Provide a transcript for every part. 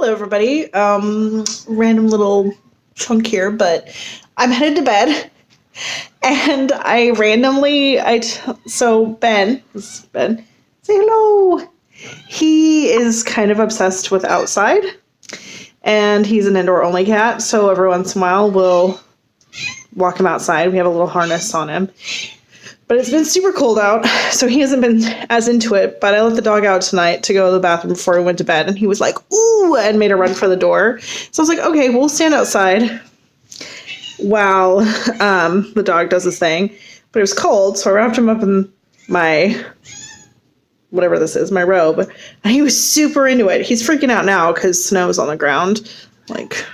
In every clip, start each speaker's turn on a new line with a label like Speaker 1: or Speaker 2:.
Speaker 1: Hello, everybody. Random little chunk here, but I'm headed to bed, and I randomly, so Ben, this is Ben, say hello. He is kind of obsessed with outside, and he's an indoor-only cat, so every once in a while we'll walk him outside. We have a little harness on him. But it's been super cold out, so he hasn't been as into it, but I let the dog out tonight to go to the bathroom before he went to bed, and he was like, ooh, and made a run for the door. So I was like, okay, we'll stand outside while the dog does his thing. But it was cold, so I wrapped him up in my, whatever this is, my robe, and he was super into it. He's freaking out now because snow's on the ground. Like,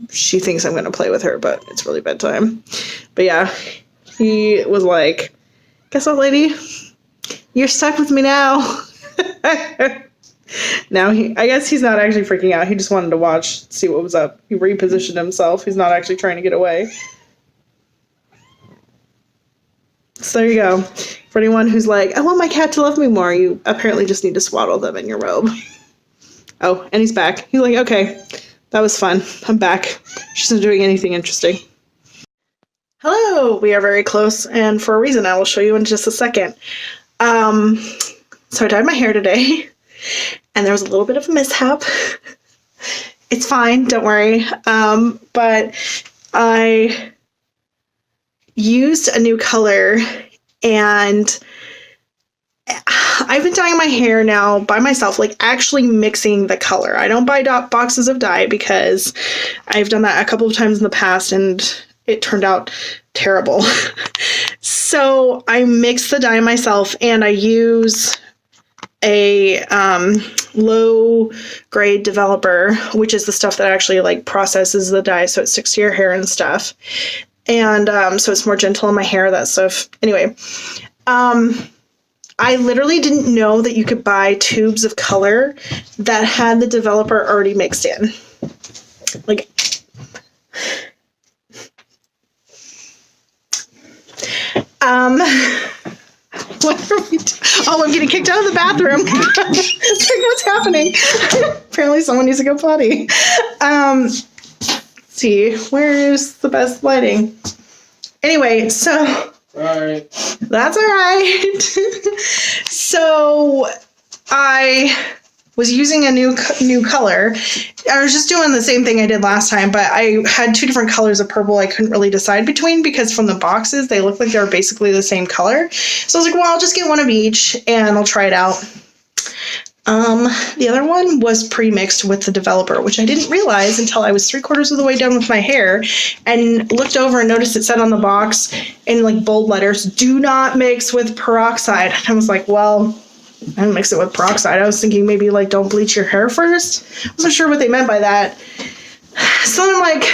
Speaker 1: she thinks I'm going to play with her, but it's really bedtime. But yeah, he was like, guess what, lady? You're stuck with me now. Now, I guess he's not actually freaking out. He just wanted to watch, see what was up. He repositioned himself. He's not actually trying to get away. So there you go. For anyone who's like, I want my cat to love me more, you apparently just need to swaddle them in your robe. Oh, and he's back. He's like, okay, that was fun. I'm back. She's not doing anything interesting. Hello, we are very close, and for a reason I will show you in just a second. So I dyed my hair today, and there was a little bit of a mishap. It's fine, don't worry. But I used a new color, and I've been dyeing my hair now by myself, like actually mixing the color. I don't buy boxes of dye because I've done that a couple of times in the past, and it turned out terrible. So I mix the dye myself, and I use a low grade developer, which is the stuff that actually like processes the dye so it sticks to your hair and stuff. And so it's more gentle on my hair, that stuff. Anyway, I literally didn't know that you could buy tubes of color that had the developer already mixed in. Like, what are we doing? Oh, I'm getting kicked out of the bathroom. It's like, what's happening? Apparently someone needs to go potty. Let's see, where's the best lighting? Anyway, so...
Speaker 2: Alright.
Speaker 1: That's alright. So, I was using a new color. I was just doing the same thing I did last time, but I had two different colors of purple I couldn't really decide between because from the boxes, they look like they were basically the same color. So I was like, well, I'll just get one of each and I'll try it out. The other one was pre-mixed with the developer, which I didn't realize until I was 3/4 of the way done with my hair and looked over and noticed it said on the box in like bold letters, do not mix with peroxide. And I was like, well, I didn't mix it with peroxide. I was thinking maybe like don't bleach your hair first. I wasn't sure what they meant by that. So I'm like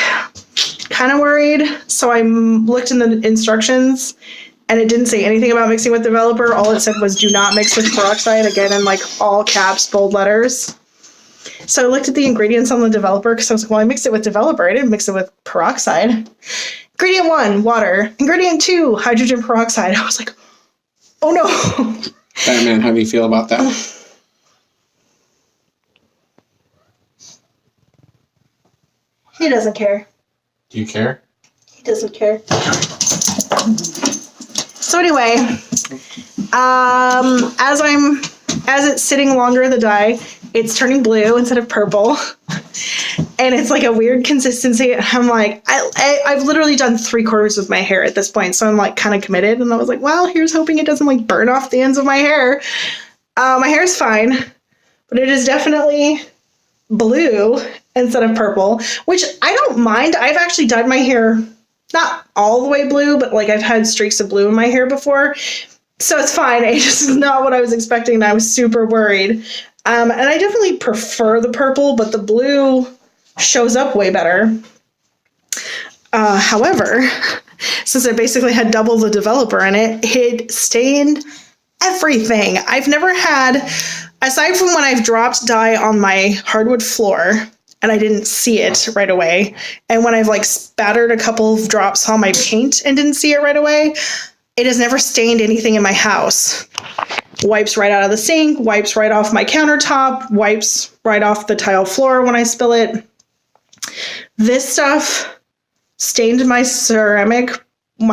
Speaker 1: kind of worried. So I looked in the instructions and it didn't say anything about mixing with developer. All it said was do not mix with peroxide, again in like all caps, bold letters. So I looked at the ingredients on the developer because I was like, well, I mixed it with developer. I didn't mix it with peroxide. Ingredient 1, water. Ingredient 2, hydrogen peroxide. I was like, oh no.
Speaker 2: Batman, how do you feel about that?
Speaker 1: He doesn't care.
Speaker 2: Do you care?
Speaker 1: He doesn't care. So anyway, as it's sitting longer in the dye, it's turning blue instead of purple. And it's like a weird consistency. I'm like, I've literally done 3/4 of my hair at this point, so I'm like kind of committed. And I was like, well, here's hoping it doesn't like burn off the ends of my hair. My hair's fine, but it is definitely blue instead of purple, which I don't mind. I've actually dyed my hair not all the way blue, but like I've had streaks of blue in my hair before. So it's fine. It just is not what I was expecting, and I was super worried. And I definitely prefer the purple, but the blue shows up way better. However, since I basically had double the developer in it, it stained everything. I've never had, aside from when I've dropped dye on my hardwood floor and I didn't see it right away, and when I've like spattered a couple of drops on my paint and didn't see it right away, it has never stained anything in my house. Wipes right out of the sink, wipes right off my countertop, wipes right off the tile floor when I spill it. This stuff stained my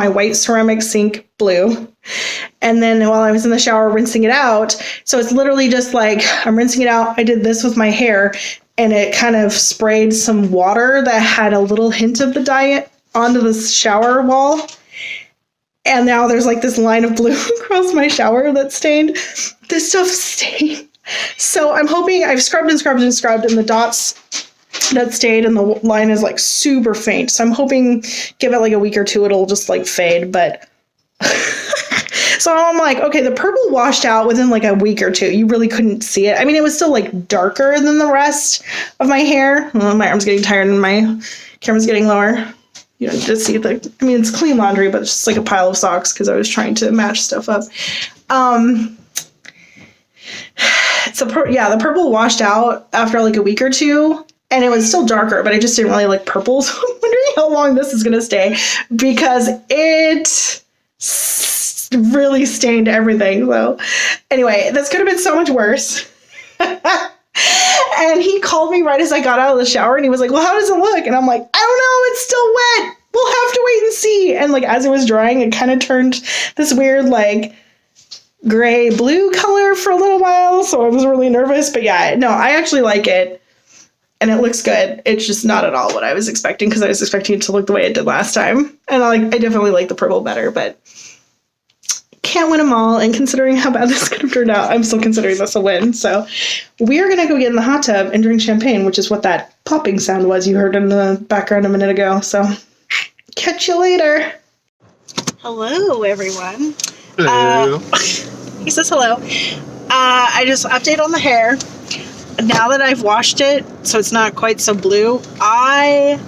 Speaker 1: white ceramic sink blue. And then while I was in the shower rinsing it out, so it's literally just like I'm rinsing it out. I did this with my hair and it kind of sprayed some water that had a little hint of the dye onto the shower wall. And now there's like this line of blue across my shower that's stained. This stuff stained. So I'm hoping I've scrubbed and scrubbed and scrubbed and the dots that stayed and the line is like super faint. So I'm hoping give it like a week or two, it'll just like fade. But so I'm like, okay, the purple washed out within like a week or two. You really couldn't see it. I mean, it was still like darker than the rest of my hair. Well, my arm's getting tired and my camera's getting lower. You don't just see it's clean laundry, but it's just like a pile of socks because I was trying to match stuff up. The purple washed out after like a week or two. And it was still darker, but I just didn't really like purple. So I'm wondering how long this is going to stay because it really stained everything. So anyway, this could have been so much worse. And he called me right as I got out of the shower and he was like, well, how does it look? And I'm like, I don't know. It's still wet. We'll have to wait and see. And like, as it was drying, it kind of turned this weird, like gray blue color for a little while. So I was really nervous, but yeah, no, I actually like it. And it looks good. It's just not at all what I was expecting because I was expecting it to look the way it did last time. And I definitely like the purple better, but can't win them all. And considering how bad this could have turned out, I'm still considering this a win. So we are going to go get in the hot tub and drink champagne, which is what that popping sound was you heard in the background a minute ago. So catch you later. Hello, everyone.
Speaker 2: Hello.
Speaker 1: He says hello. I just update on the hair. Now that I've washed it, so it's not quite so blue, I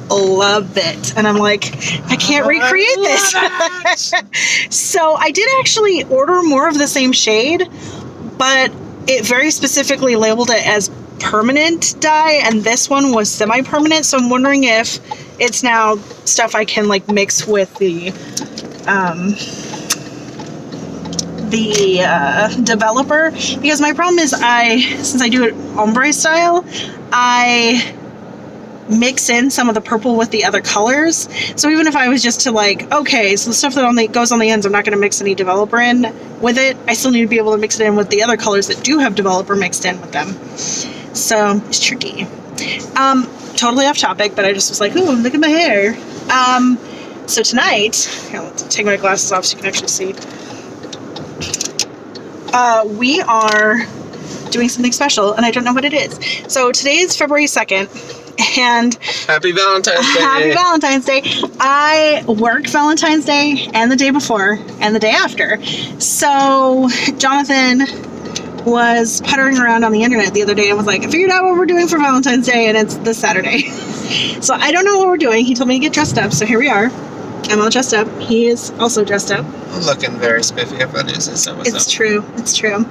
Speaker 1: love it. And I'm like, I can't recreate this. So I did actually order more of the same shade, but it very specifically labeled it as permanent dye, and this one was semi-permanent. So I'm wondering if it's now stuff I can like mix with the developer, because my problem is since I do it ombre style, I mix in some of the purple with the other colors. So even if I was just to like, okay, so the stuff that goes on the ends, I'm not going to mix any developer in with it. I still need to be able to mix it in with the other colors that do have developer mixed in with them. So it's tricky. Totally off topic, but I just was like, ooh, look at my hair. So tonight, here, let's take my glasses off so you can actually see. We are doing something special, and I don't know what it is. So today is February 2nd, and
Speaker 2: Happy Valentine's Day.
Speaker 1: Happy Valentine's Day. I worked Valentine's Day and the day before and the day after. So Jonathan was puttering around on the internet the other day and was like, I figured out what we're doing for Valentine's Day, and it's this Saturday. So I don't know what we're doing. He told me to get dressed up, so here we are. I'm all dressed up. He is also dressed up.
Speaker 2: I'm looking very spiffy if I do say so myself.
Speaker 1: It's true. It's true.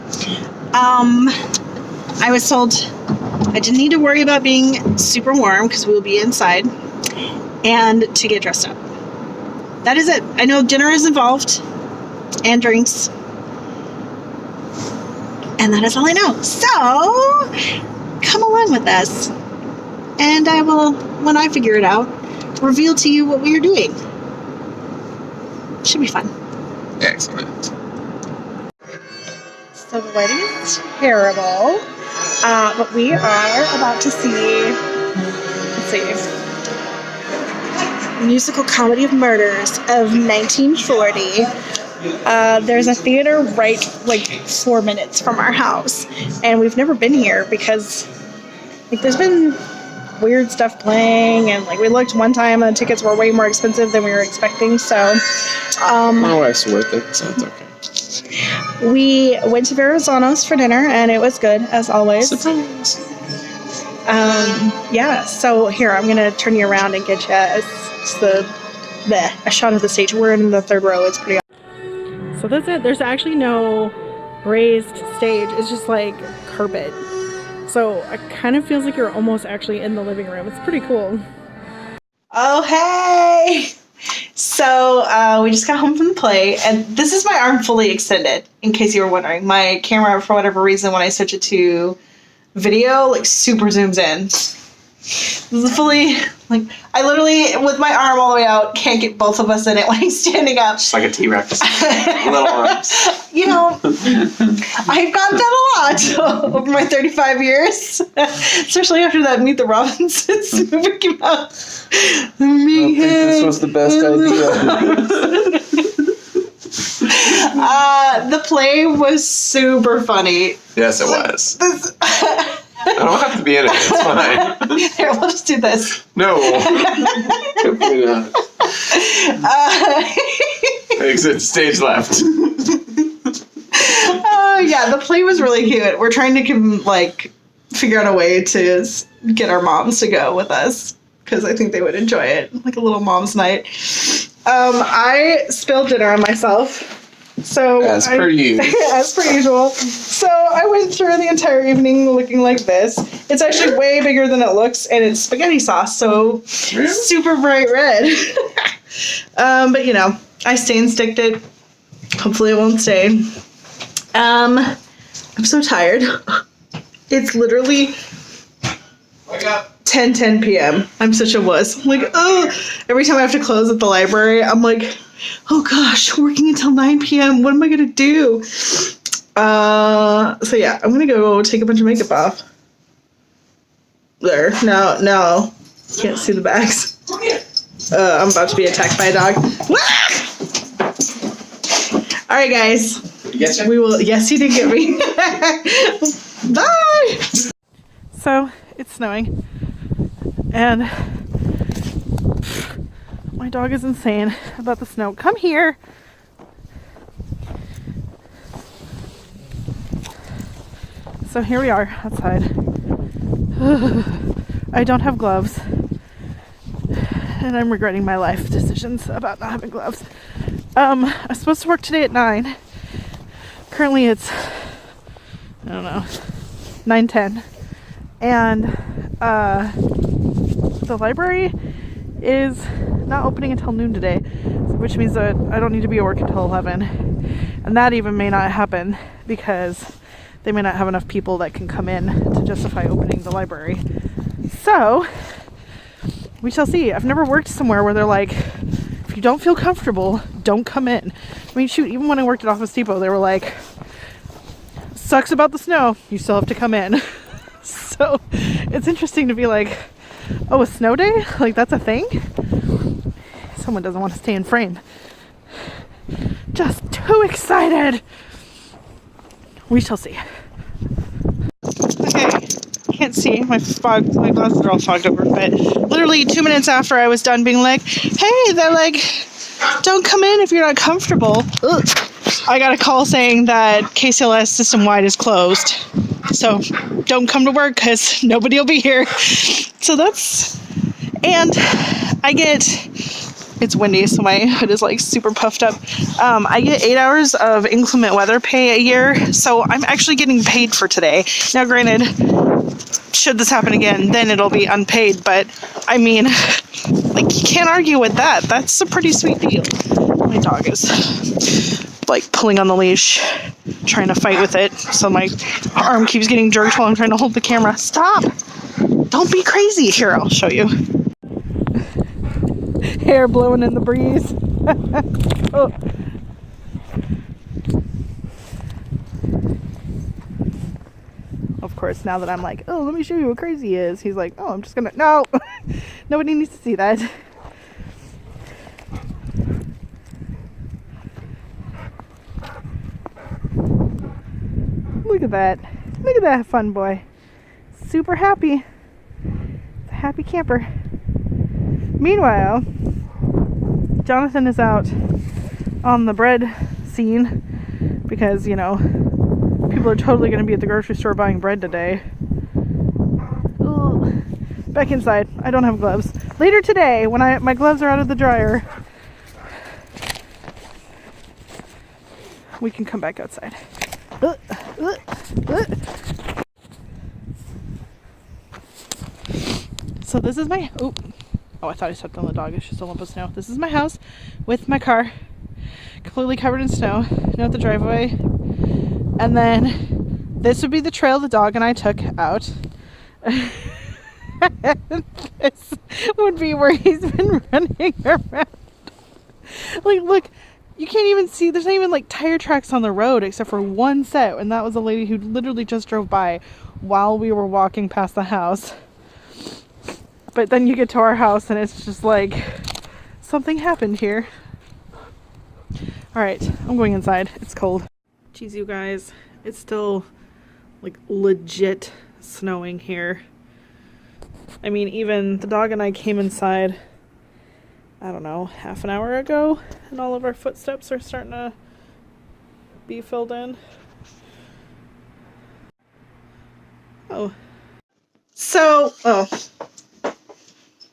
Speaker 1: I was told I didn't need to worry about being super warm because we will be inside, and to get dressed up. That is it. I know dinner is involved and drinks, and that is all I know. So come along with us, and I will, when I figure it out, reveal to you what we are doing. Should be fun.
Speaker 2: Excellent.
Speaker 1: So the lighting is terrible, but we are about to see, Musical Comedy of Murders of 1940. There's a theater right, 4 minutes from our house, and we've never been here because, there's been weird stuff playing, and we looked one time and the tickets were way more expensive than we were expecting. So
Speaker 2: my wife's worth it, so it's okay.
Speaker 1: We went to Verrazano's for dinner, and it was good as always.
Speaker 2: Surprise.
Speaker 1: Yeah, so here I'm gonna turn you around and get you a shot of the stage. We're in the third row. It's pretty awesome. So that's it. There's actually no raised stage. It's just carpet. So it kind of feels like you're almost actually in the living room. It's pretty cool. Oh, hey! So we just got home from the play, and this is my arm fully extended, in case you were wondering. My camera, for whatever reason, when I switch it to video like super zooms in. This is fully like I literally with my arm all the way out can't get both of us in it when he's standing up.
Speaker 2: Just like a T-Rex. Little arms.
Speaker 1: You know, I've gone down a lot over my 35 years, especially after that Meet the Robinsons movie came out.
Speaker 2: I don't think this was the best idea.
Speaker 1: The play was super funny.
Speaker 2: Yes, it was. I don't have to be in it. It's fine.
Speaker 1: Here, we'll just do this.
Speaker 2: No. Definitely not. Exit stage left.
Speaker 1: Oh, yeah, the play was really cute. We're trying to, figure out a way to get our moms to go with us, because I think they would enjoy it, like a little mom's night. I spilled dinner on myself. So
Speaker 2: as per usual.
Speaker 1: As per usual. So I went through the entire evening looking like this. It's actually way bigger than it looks, and it's spaghetti sauce, so
Speaker 2: really?
Speaker 1: Super bright red. But you know, I stain sticked it. Hopefully it won't stain. I'm so tired. It's literally 10:10 p.m. I'm such a wuss. I'm like, oh, every time I have to close at the library, I'm like, oh gosh, working until 9 p.m. What am I gonna do? So yeah, I'm gonna go take a bunch of makeup off. There, no, can't see the bags. I'm about to be attacked by a dog. All right, guys. We will. Yes, he did get me. Bye. So it's snowing, and my dog is insane about the snow. Come here. So here we are outside. I don't have gloves, and I'm regretting my life decisions about not having gloves. I'm supposed to work today at 9. Currently it's, I don't know, 9:10. And the library is not opening until noon today, which means that I don't need to be at work until 11. And that even may not happen because they may not have enough people that can come in to justify opening the library. So we shall see. I've never worked somewhere where they're like, if you don't feel comfortable, don't come in. I mean, shoot, even when I worked at Office Depot, they were like, sucks about the snow, you still have to come in. So it's interesting to be like, oh, a snow day? Like, that's a thing? Someone doesn't want to stay in frame. Just too excited. We shall see. Okay, can't see. My glasses are all fogged over, but literally 2 minutes after I was done being like, hey, they're like, don't come in if you're not comfortable. Ugh. I got a call saying that KCLS system-wide is closed. So don't come to work because nobody will be here. So that's, and I get, it's windy, so my hood is like super puffed up. I get 8 hours of inclement weather pay a year, so I'm actually getting paid for today. Now granted, should this happen again, then it'll be unpaid, but I mean, like, you can't argue with that. That's a pretty sweet deal. My dog is like pulling on the leash, trying to fight with it, so my arm keeps getting jerked while I'm trying to hold the camera. Stop! Don't be crazy. Here, I'll show you. Hair blowing in the breeze. Oh. Of course, now that I'm like, oh, let me show you what crazy is, he's like, oh, I'm just gonna, no! Nobody needs to see that. Look at that. Look at that fun boy. Super happy. It's a happy camper. Meanwhile, Jonathan is out on the bread scene because, you know, people are totally going to be at the grocery store buying bread today. Ugh. Back inside. I don't have gloves. Later today, when my gloves are out of the dryer, we can come back outside. So this is my, oh, I thought I stepped on the dog. It's just a lump of snow. This is my house with my car completely covered in snow, at the driveway. And then This would be the trail the dog and I took out. This would be where he's been running around. Like, look, you can't even see, there's not even like tire tracks on the road except for one set, and that was a lady who literally just drove by while we were walking past the house. But then you get to our house and it's just like something happened here. All right, I'm going inside. It's cold. Jeez, you guys, it's still like legit snowing here. I mean, even the dog and I came inside, I don't know, half an hour ago, and all of our footsteps are starting to be filled in. Oh. So,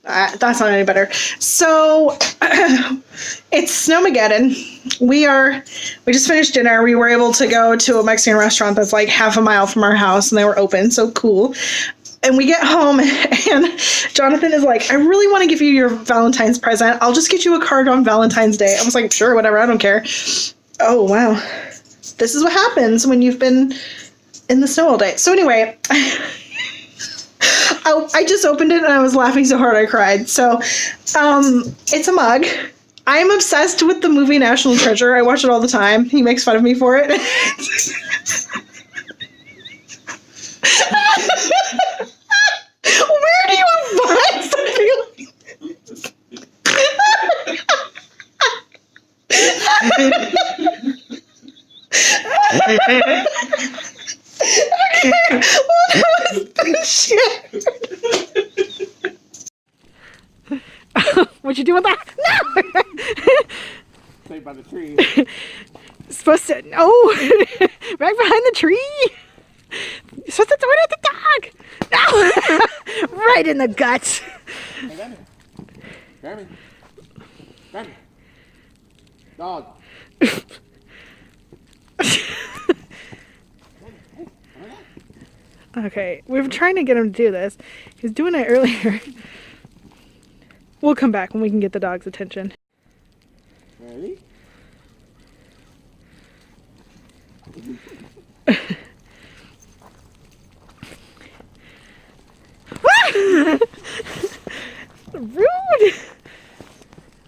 Speaker 1: that's not any better. So, it's Snowmageddon. We just finished dinner. We were able to go to a Mexican restaurant that's like half a mile from our house, and they were open, so cool. And we get home, and Jonathan is like, I really want to give you your Valentine's present. I'll just get you a card on Valentine's Day. I was like, sure, whatever, I don't care. Oh, wow. This is what happens when you've been in the snow all day. So anyway, I just opened it, and I was laughing so hard I cried. So it's a mug. I'm obsessed with the movie National Treasure. I watch it all the time. He makes fun of me for it. Where do you find something like this? What'd you do with that? No!
Speaker 2: Saved by the tree.
Speaker 1: Supposed to, no! Right behind the tree! You're supposed to throw it at the dog! No! Right in the guts!
Speaker 2: Hey, grab me. Grab me. Grab me. Dog.
Speaker 1: Okay, we were trying to get him to do this. He was doing it earlier. We'll come back when we can get the dog's attention.
Speaker 2: Ready?
Speaker 1: Rude!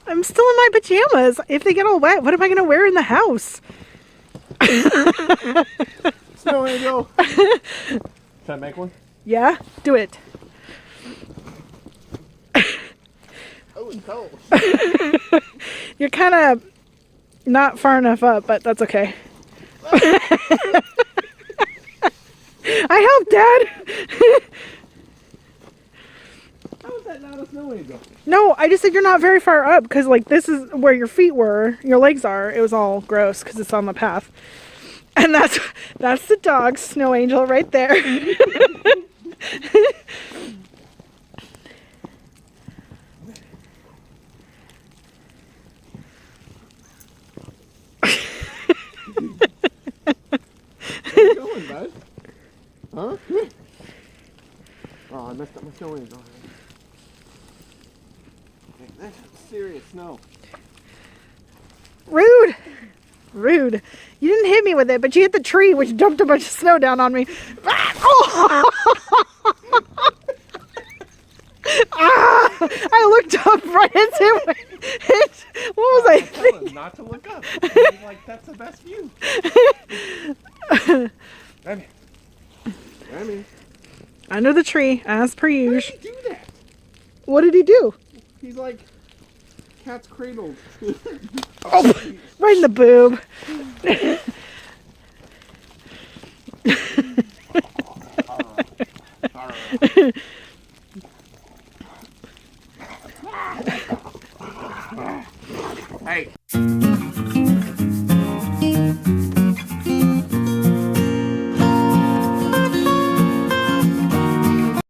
Speaker 1: I'm still in my pajamas. If they get all wet, what am I going to wear in the house?
Speaker 2: Snow angel. Can I make one?
Speaker 1: Yeah, do it.
Speaker 2: Oh, it's cold.
Speaker 1: You're kind of not far enough up, but that's okay. I helped, Dad.
Speaker 2: How is that not a snow angel?
Speaker 1: No, I just said you're not very far up because, like, this is where your feet were, your legs are. It was all gross because it's on the path. And that's the dog's snow angel right there.
Speaker 2: Where you going, bud? Huh? Oh, I messed up my snow angel. Okay, that's serious snow.
Speaker 1: Rude. Rude. You didn't hit me with it, but you hit the tree, which dumped a bunch of snow down on me. Oh! Ah! I looked up right as it. What was I thinking?
Speaker 2: Not to look up. I was like, that's the best view. Grab me. Grab me.
Speaker 1: Under the tree, as per
Speaker 2: How
Speaker 1: usual.
Speaker 2: did he do that?
Speaker 1: What did he do?
Speaker 2: He's like cat's cradled.
Speaker 1: Oh, right in the boob.
Speaker 2: Hey.